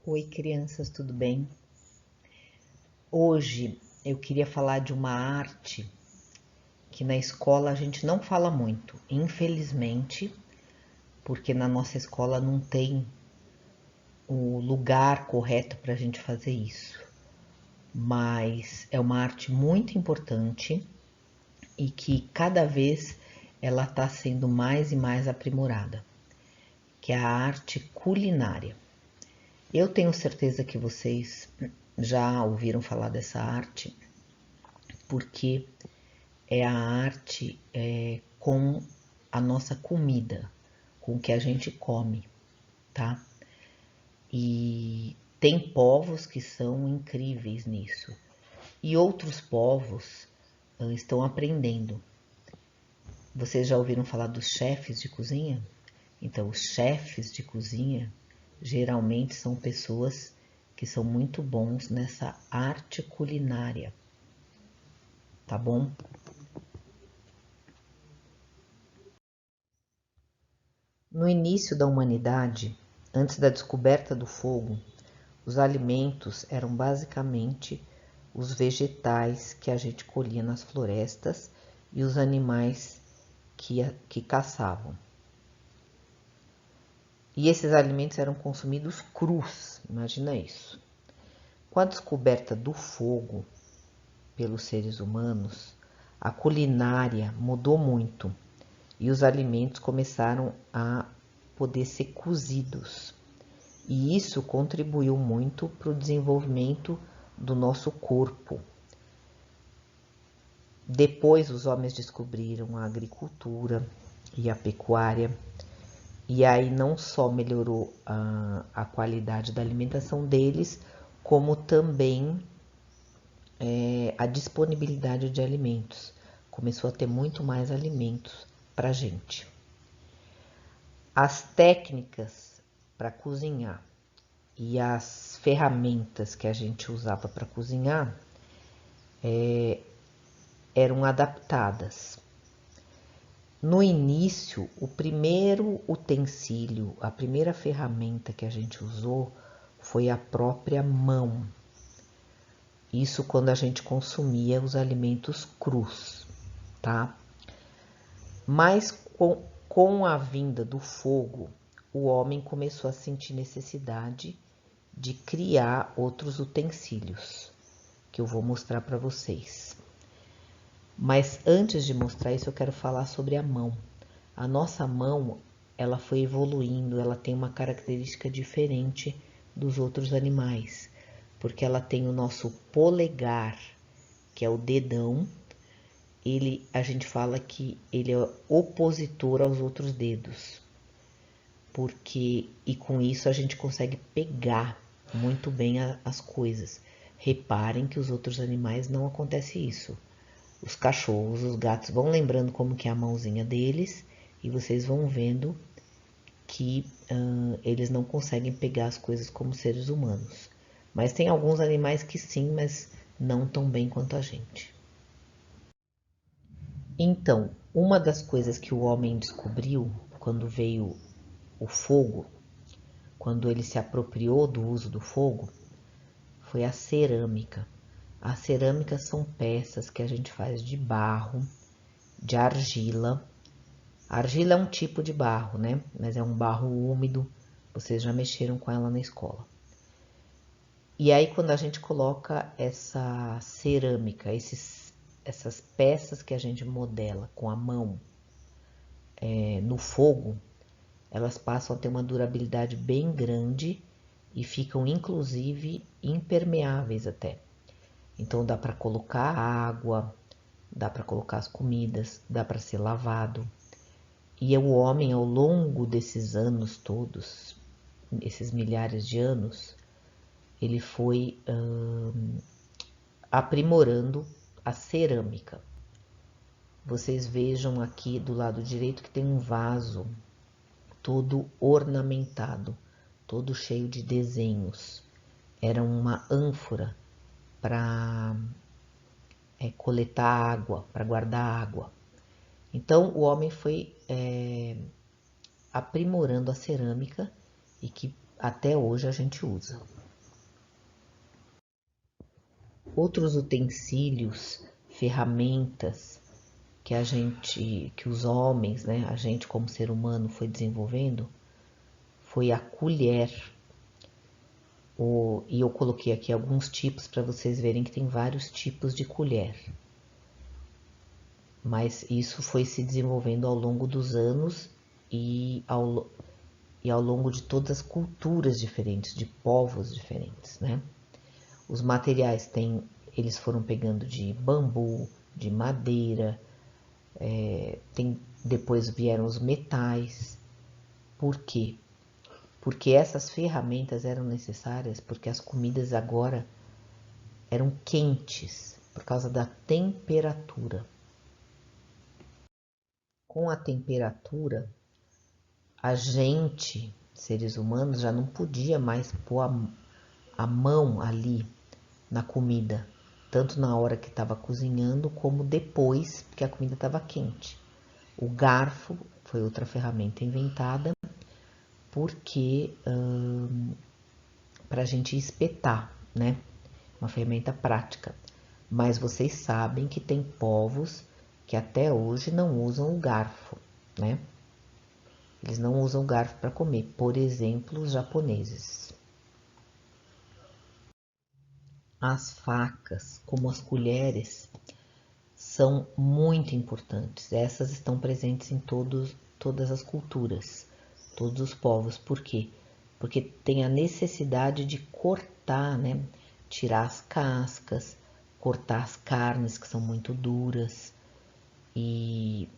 Oi, crianças, tudo bem? Hoje eu queria falar de uma arte que na escola a gente não fala muito, infelizmente, porque na nossa escola não tem o lugar correto para a gente fazer isso. Mas é uma arte muito importante e que cada vez ela está sendo mais e mais aprimorada, que é a arte culinária. Eu tenho certeza que vocês já ouviram falar dessa arte, porque é a arte com a nossa comida, com o que a gente come, tá? E tem povos que são incríveis nisso, e outros povos estão aprendendo. Vocês já ouviram falar dos chefes de cozinha? Então, os chefes de cozinha geralmente são pessoas que são muito bons nessa arte culinária, tá bom? No início da humanidade, antes da descoberta do fogo, os alimentos eram basicamente os vegetais que a gente colhia nas florestas e os animais que caçavam. E esses alimentos eram consumidos crus, imagina isso. Com a descoberta do fogo pelos seres humanos, a culinária mudou muito e os alimentos começaram a poder ser cozidos. E isso contribuiu muito para o desenvolvimento do nosso corpo. Depois, os homens descobriram a agricultura e a pecuária, e aí não só melhorou a qualidade da alimentação deles, como também a disponibilidade de alimentos. Começou a ter muito mais alimentos para a gente. As técnicas para cozinhar e as ferramentas que a gente usava para cozinhar eram adaptadas. No início, o primeiro utensílio, a primeira ferramenta que a gente usou foi a própria mão. Isso quando a gente consumia os alimentos crus, tá? Mas com a vinda do fogo, o homem começou a sentir necessidade de criar outros utensílios, que eu vou mostrar para vocês. Mas antes de mostrar isso, eu quero falar sobre a mão. A nossa mão, ela foi evoluindo, ela tem uma característica diferente dos outros animais, porque ela tem o nosso polegar, que é o dedão. A gente fala que ele é opositor aos outros dedos, e com isso a gente consegue pegar muito bem as coisas. Reparem que os outros animais não acontece isso. Os cachorros, os gatos vão lembrando como que é a mãozinha deles e vocês vão vendo que eles não conseguem pegar as coisas como seres humanos. Mas tem alguns animais que sim, mas não tão bem quanto a gente. Então, uma das coisas que o homem descobriu quando veio o fogo, quando ele se apropriou do uso do fogo, foi a cerâmica. A cerâmica são peças que a gente faz de barro, de argila. A argila é um tipo de barro, né? Mas é um barro úmido. Vocês já mexeram com ela na escola. E aí, quando a gente coloca essa cerâmica, essas peças que a gente modela com a mão no fogo, elas passam a ter uma durabilidade bem grande e ficam, inclusive, impermeáveis até. Então, dá para colocar água, dá para colocar as comidas, dá para ser lavado. E o homem, ao longo desses anos todos, esses milhares de anos, ele foi aprimorando a cerâmica. Vocês vejam aqui do lado direito que tem um vaso todo ornamentado, todo cheio de desenhos. Era uma ânfora para coletar água, para guardar água. Então, o homem foi aprimorando a cerâmica e que até hoje a gente usa. Outros utensílios, ferramentas que os homens, né, a gente como ser humano foi desenvolvendo, foi a colher. E eu coloquei aqui alguns tipos para vocês verem que tem vários tipos de colher. Mas isso foi se desenvolvendo ao longo dos anos e ao longo de todas as culturas diferentes, de povos diferentes, né? Os materiais eles foram pegando de bambu, de madeira, depois vieram os metais. Por quê? Porque essas ferramentas eram necessárias porque as comidas agora eram quentes por causa da temperatura. Com a temperatura, a gente, seres humanos, já não podia mais pôr a mão ali na comida, tanto na hora que estava cozinhando como depois que a comida estava quente. O garfo foi outra ferramenta inventada porque para a gente espetar, né? Uma ferramenta prática. Mas vocês sabem que tem povos que até hoje não usam o garfo, né? Eles não usam o garfo para comer, por exemplo, os japoneses. As facas, como as colheres, são muito importantes. Essas estão presentes em todas as culturas, todos os povos. Por quê? Porque tem a necessidade de cortar, né? Tirar as cascas, cortar as carnes que são muito duras. E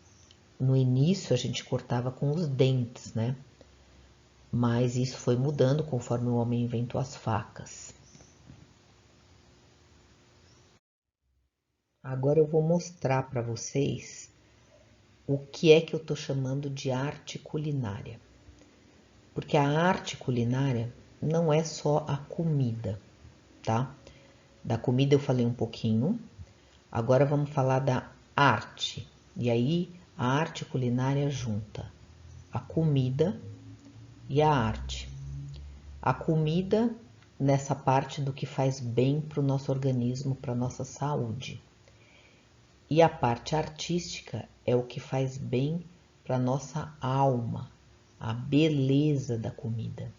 no início a gente cortava com os dentes, né? Mas isso foi mudando conforme o homem inventou as facas. Agora eu vou mostrar para vocês o que é que eu tô chamando de arte culinária. Porque a arte culinária não é só a comida, tá? Da comida eu falei um pouquinho. Agora vamos falar da arte. E aí a arte culinária junta a comida e a arte. A comida nessa parte do que faz bem para o nosso organismo, para a nossa saúde. E a parte artística é o que faz bem para a nossa alma, a beleza da comida.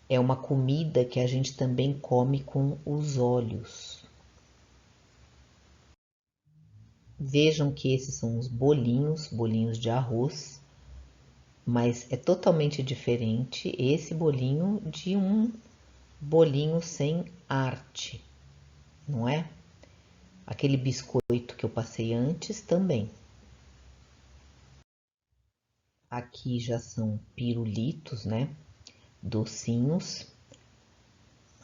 É uma comida que a gente também come com os olhos. Vejam que esses são os bolinhos de arroz, mas é totalmente diferente esse bolinho de um bolinho sem arte, não é? Aquele biscoito que eu passei antes também. Aqui já são pirulitos, né? Docinhos.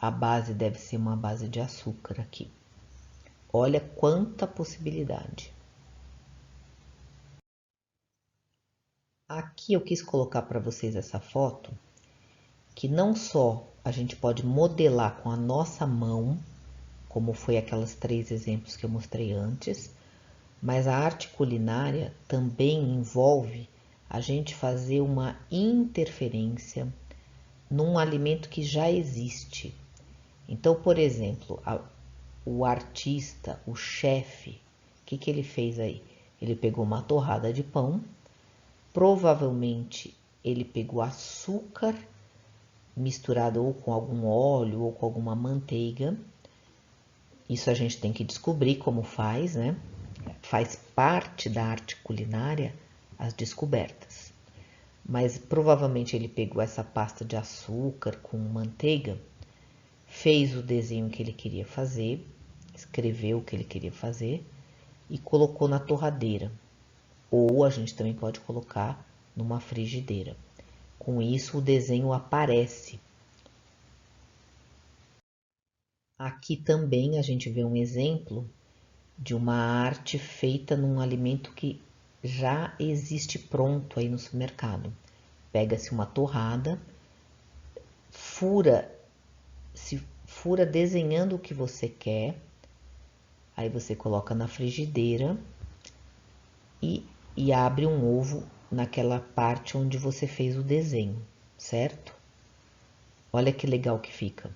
A base deve ser uma base de açúcar aqui. Olha quanta possibilidade. Aqui eu quis colocar para vocês essa foto, que não só a gente pode modelar com a nossa mão, como foi aquelas 3 exemplos que eu mostrei antes, mas a arte culinária também envolve a gente fazer uma interferência num alimento que já existe. Então, por exemplo, o artista, o chefe, o que ele fez aí? Ele pegou uma torrada de pão, provavelmente ele pegou açúcar misturado ou com algum óleo ou com alguma manteiga. Isso a gente tem que descobrir como faz, né? Faz parte da arte culinária as descobertas. Mas provavelmente ele pegou essa pasta de açúcar com manteiga, fez o desenho que ele queria fazer, escreveu o que ele queria fazer e colocou na torradeira. Ou a gente também pode colocar numa frigideira. Com isso, o desenho aparece. Aqui também a gente vê um exemplo de uma arte feita num alimento que já existe pronto aí no supermercado. Pega-se uma torrada, se fura desenhando o que você quer, aí você coloca na frigideira e abre um ovo naquela parte onde você fez o desenho, certo? Olha que legal que fica.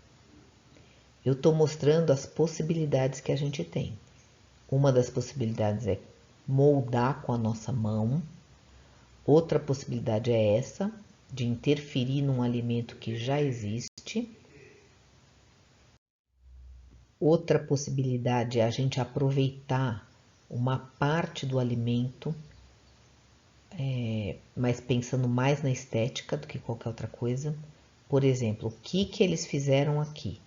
Eu estou mostrando as possibilidades que a gente tem. Uma das possibilidades é moldar com a nossa mão. Outra possibilidade é essa, de interferir num alimento que já existe. Outra possibilidade é a gente aproveitar uma parte do alimento, mas pensando mais na estética do que qualquer outra coisa. Por exemplo, o que eles fizeram aqui?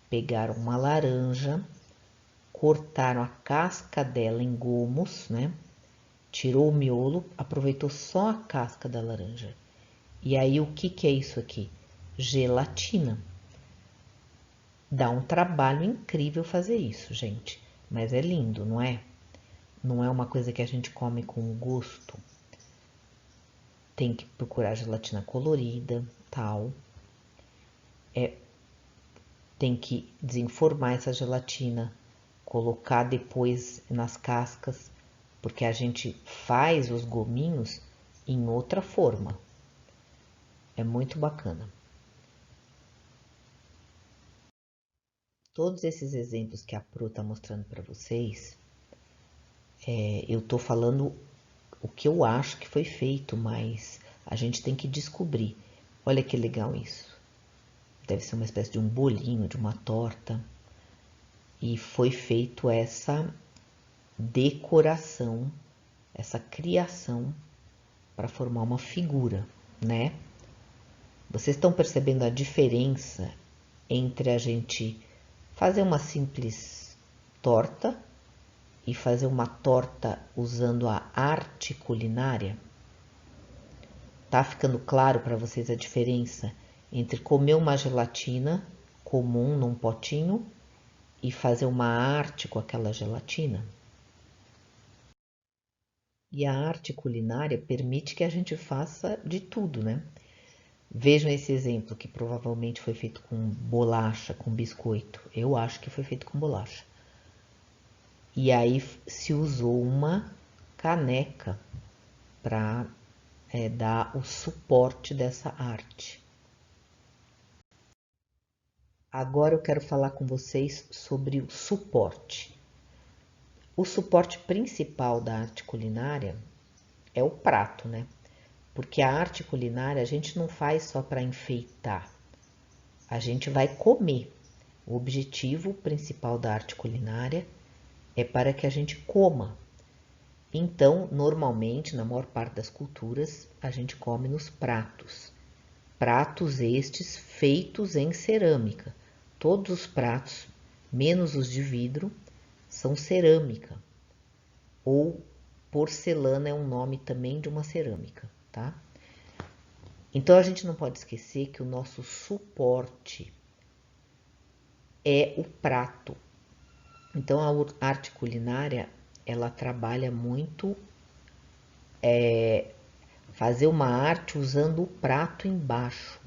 Pegaram uma laranja, cortaram a casca dela em gomos, né? Tirou o miolo, aproveitou só a casca da laranja. E aí, o que é isso aqui? Gelatina. Dá um trabalho incrível fazer isso, gente. Mas é lindo, não é? Não é uma coisa que a gente come com gosto. Tem que procurar gelatina colorida, tal. Tem que desenformar essa gelatina, colocar depois nas cascas, porque a gente faz os gominhos em outra forma. É muito bacana. Todos esses exemplos que a Pro está mostrando para vocês, eu estou falando o que eu acho que foi feito, mas a gente tem que descobrir. Olha que legal isso. Deve ser uma espécie de um bolinho, de uma torta. E foi feito essa decoração, essa criação para formar uma figura, né? Vocês estão percebendo a diferença entre a gente fazer uma simples torta e fazer uma torta usando a arte culinária? Tá ficando claro para vocês a diferença entre comer uma gelatina comum num potinho e fazer uma arte com aquela gelatina? E a arte culinária permite que a gente faça de tudo, né? Vejam esse exemplo que provavelmente foi feito com bolacha, com biscoito. Eu acho que foi feito com bolacha. E aí se usou uma caneca para dar o suporte dessa arte. Agora eu quero falar com vocês sobre o suporte. O suporte principal da arte culinária é o prato, né? Porque a arte culinária a gente não faz só para enfeitar, a gente vai comer. O objetivo principal da arte culinária é para que a gente coma. Então, normalmente, na maior parte das culturas, a gente come nos pratos. Pratos estes feitos em cerâmica. Todos os pratos, menos os de vidro, são cerâmica. Ou porcelana é um nome também de uma cerâmica, tá? Então, a gente não pode esquecer que o nosso suporte é o prato. Então, a arte culinária, ela trabalha muito fazer uma arte usando o prato embaixo.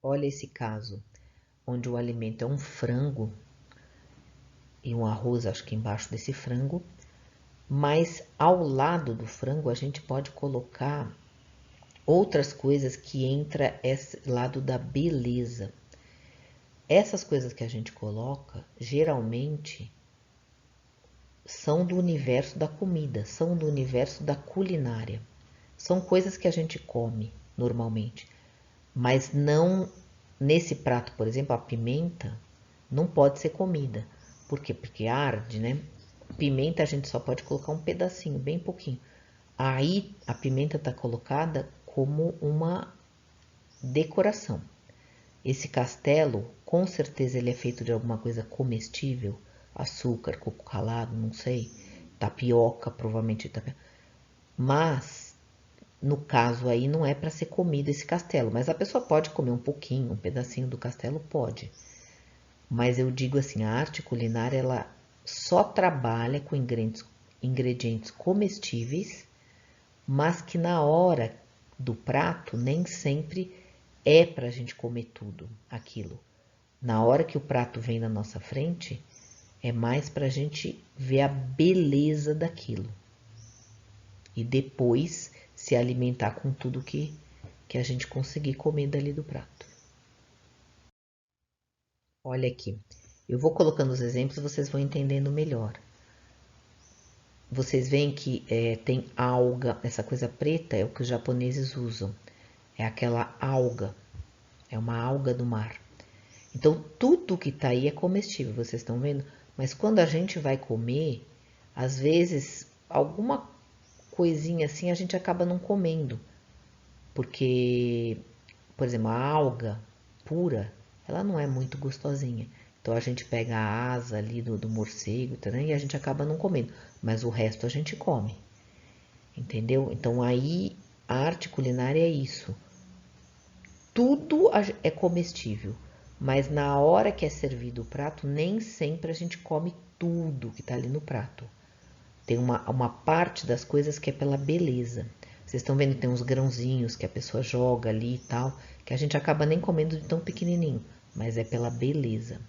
Olha esse caso, onde o alimento é um frango e um arroz, acho que embaixo desse frango, mas ao lado do frango a gente pode colocar outras coisas que entra esse lado da beleza. Essas coisas que a gente coloca, geralmente, são do universo da comida, são do universo da culinária. São coisas que a gente come normalmente, mas não nesse prato, por exemplo, a pimenta não pode ser comida. Por quê? Porque arde, né? Pimenta a gente só pode colocar um pedacinho, bem pouquinho. Aí a pimenta está colocada como uma decoração. Esse castelo, com certeza ele é feito de alguma coisa comestível, açúcar, coco ralado, não sei, tapioca, provavelmente tapioca. Mas no caso aí não é para ser comido esse castelo, mas a pessoa pode comer um pouquinho, um pedacinho do castelo pode. Mas eu digo assim, a arte culinária ela só trabalha com ingredientes comestíveis, mas que na hora do prato nem sempre é para a gente comer tudo aquilo. Na hora que o prato vem na nossa frente, é mais para a gente ver a beleza daquilo. e depois se alimentar com tudo que a gente conseguir comer dali do prato. Olha aqui, eu vou colocando os exemplos, vocês vão entendendo melhor. Vocês veem que tem alga, essa coisa preta é o que os japoneses usam. É aquela alga, é uma alga do mar. Então, tudo que tá aí é comestível, vocês estão vendo? Mas quando a gente vai comer, às vezes, alguma coisinha assim a gente acaba não comendo. Porque, por exemplo, a alga pura, ela não é muito gostosinha. Então, a gente pega a asa ali do morcego e a gente acaba não comendo. Mas o resto a gente come. Entendeu? Então, aí, a arte culinária é isso. Tudo é comestível, mas na hora que é servido o prato, nem sempre a gente come tudo que tá ali no prato. Tem uma parte das coisas que é pela beleza. Vocês estão vendo que tem uns grãozinhos que a pessoa joga ali e tal, que a gente acaba nem comendo de tão pequenininho, mas é pela beleza.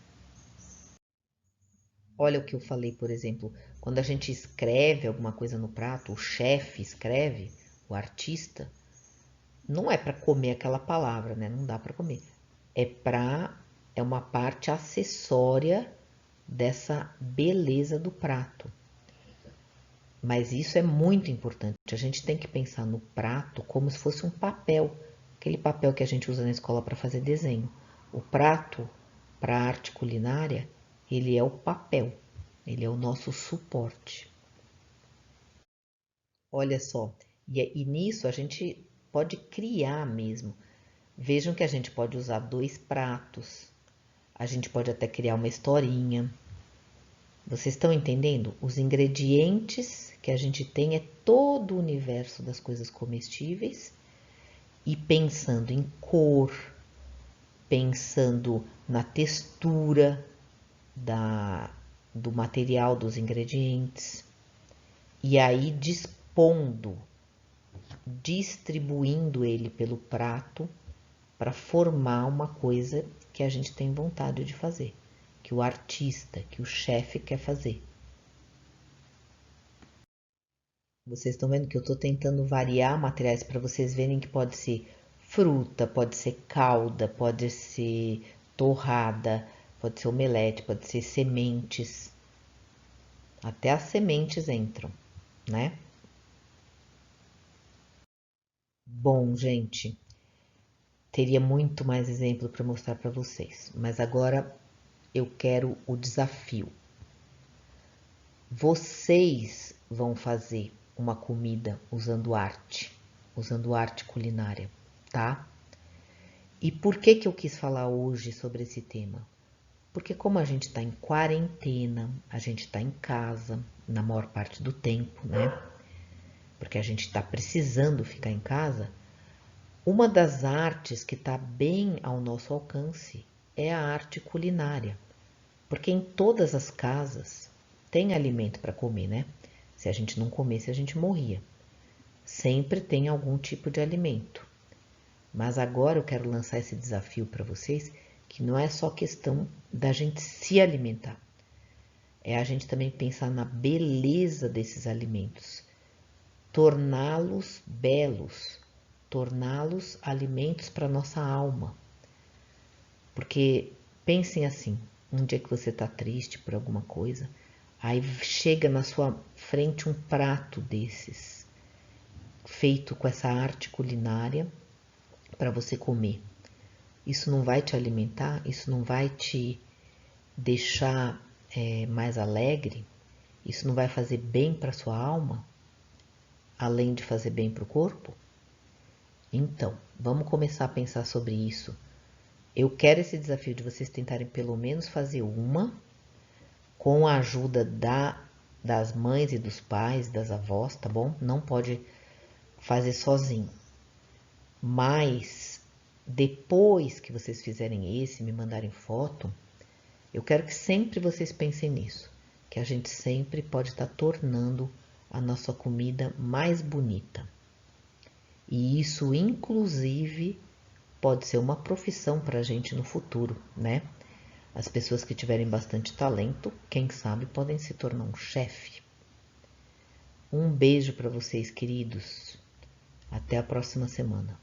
Olha o que eu falei, por exemplo, quando a gente escreve alguma coisa no prato, o chefe escreve, o artista, não é para comer aquela palavra, né? Não dá para comer. É uma parte acessória dessa beleza do prato. Mas isso é muito importante. A gente tem que pensar no prato como se fosse um papel, aquele papel que a gente usa na escola para fazer desenho. O prato, para a arte culinária, ele é o papel, ele é o nosso suporte. Olha só, e nisso a gente pode criar mesmo. Vejam que a gente pode usar 2 pratos, a gente pode até criar uma historinha. Vocês estão entendendo? Os ingredientes que a gente tem é todo o universo das coisas comestíveis e pensando em cor, pensando na textura do material dos ingredientes e aí dispondo, distribuindo ele pelo prato para formar uma coisa que a gente tem vontade de fazer, que o artista, que o chefe quer fazer. Vocês estão vendo que eu estou tentando variar materiais para vocês verem que pode ser fruta, pode ser calda, pode ser torrada, pode ser omelete, pode ser sementes. Até as sementes entram, né? Bom, gente, teria muito mais exemplo para mostrar para vocês, mas agora eu quero o desafio. Vocês vão fazer uma comida usando arte culinária, tá? E por que que eu quis falar hoje sobre esse tema? Porque como a gente está em quarentena, a gente está em casa na maior parte do tempo, né? Porque a gente está precisando ficar em casa. Uma das artes que está bem ao nosso alcance é a arte culinária. Porque em todas as casas tem alimento para comer, né? Se a gente não comesse, a gente morria. Sempre tem algum tipo de alimento. Mas agora eu quero lançar esse desafio para vocês, que não é só questão da gente se alimentar. É a gente também pensar na beleza desses alimentos. Torná-los belos, torná-los alimentos para nossa alma. Porque pensem assim, um dia que você está triste por alguma coisa, aí chega na sua frente um prato desses, feito com essa arte culinária para você comer. Isso não vai te alimentar? Isso não vai te deixar mais alegre? Isso não vai fazer bem para sua alma? Além de fazer bem para o corpo? Então, vamos começar a pensar sobre isso. Eu quero esse desafio de vocês tentarem pelo menos fazer uma, com a ajuda das mães e dos pais, das avós, tá bom? Não pode fazer sozinho. Mas depois que vocês fizerem esse, me mandarem foto, eu quero que sempre vocês pensem nisso, que a gente sempre pode estar tornando a nossa comida mais bonita. E isso, inclusive, pode ser uma profissão para a gente no futuro, né? As pessoas que tiverem bastante talento, quem sabe, podem se tornar um chefe. Um beijo para vocês, queridos. Até a próxima semana.